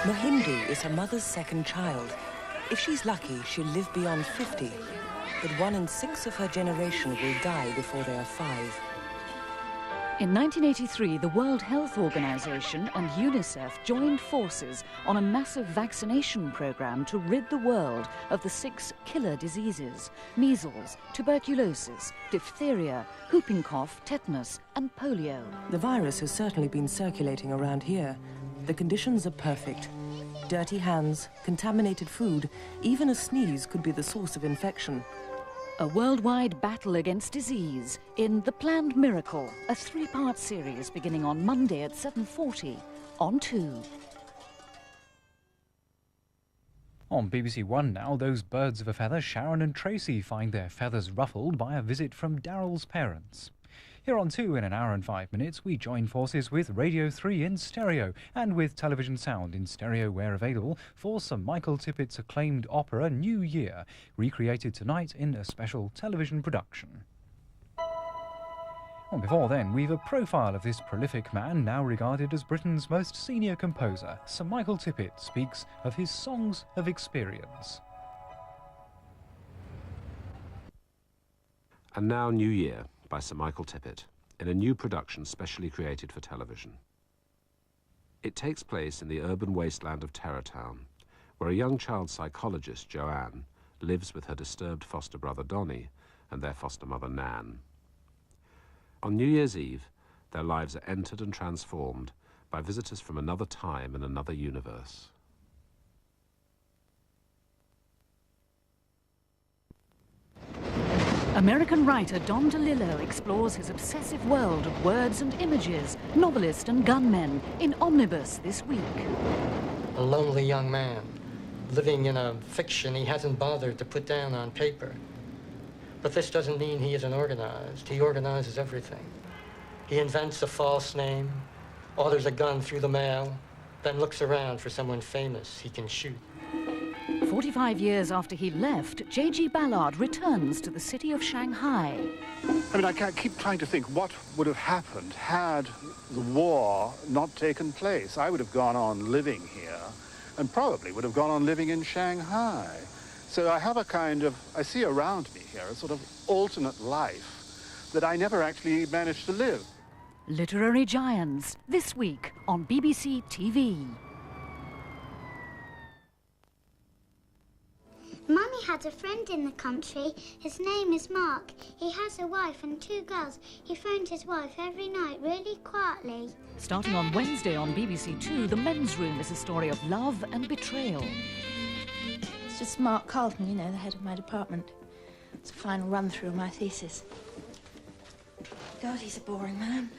Mohindi is her mother's second child. If she's lucky, she'll live beyond 50. But 1 in 6 of her generation will die before they are 5. In 1983, the World Health Organization and UNICEF joined forces on a massive vaccination program to rid the world of the 6 killer diseases: measles, tuberculosis, diphtheria, whooping cough, tetanus and polio. The virus has certainly been circulating around here. The conditions are perfect. Dirty hands, contaminated food, even a sneeze could be the source of infection. A worldwide battle against disease in The Planned Miracle, a 3-part series beginning on Monday at 7:40 on 2. On BBC One now, those birds of a feather, Sharon and Tracy, find their feathers ruffled by a visit from Daryl's parents. Here on 2, in an hour and 5 minutes, we join forces with Radio 3 in stereo and with television sound in stereo where available for Sir Michael Tippett's acclaimed opera New Year, recreated tonight in a special television production. Well, before then, we've a profile of this prolific man, now regarded as Britain's most senior composer. Sir Michael Tippett speaks of his songs of experience. And now New Year, by Sir Michael Tippett, in a new production specially created for television. It takes place in the urban wasteland of Terrortown, where a young child psychologist, Joanne, lives with her disturbed foster brother Donnie and their foster mother Nan. On New Year's Eve, their lives are entered and transformed by visitors from another time and another universe. American writer Don DeLillo explores his obsessive world of words and images, novelist and gunmen, in Omnibus this week. A lonely young man, living in a fiction he hasn't bothered to put down on paper. But this doesn't mean he isn't organized. He organizes everything. He invents a false name, orders a gun through the mail, then looks around for someone famous he can shoot. 45 years after he left, J.G. Ballard returns to the city of Shanghai. I mean, I keep trying to think what would have happened had the war not taken place. I would have gone on living here and probably would have gone on living in Shanghai. So I have I see around me here a sort of alternate life that I never actually managed to live. Literary Giants, this week on BBC TV. Mummy had a friend in the country. His name is Mark. He has a wife and 2 girls. He phoned his wife every night really quietly. Starting on Wednesday on BBC Two, The Men's Room is a story of love and betrayal. It's just Mark Carlton, you know, the head of my department. It's a final run-through of my thesis. God, he's a boring man.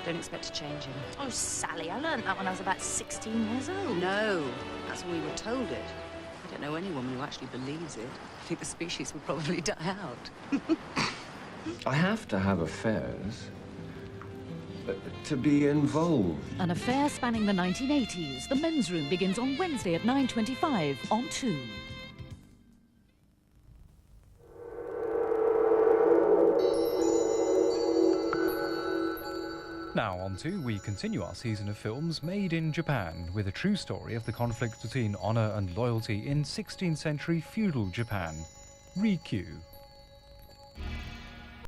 Don't expect to change him. Oh, Sally, I learned that when I was about 16 years old. No, that's when we were told it. I don't know any woman who actually believes it. I think the species will probably die out. I have to have affairs to be involved. An affair spanning the 1980s. The Men's Room begins on Wednesday at 9:25 on 2. Now on 2, we continue our season of films made in Japan with a true story of the conflict between honor and loyalty in 16th century feudal Japan. Rikyū.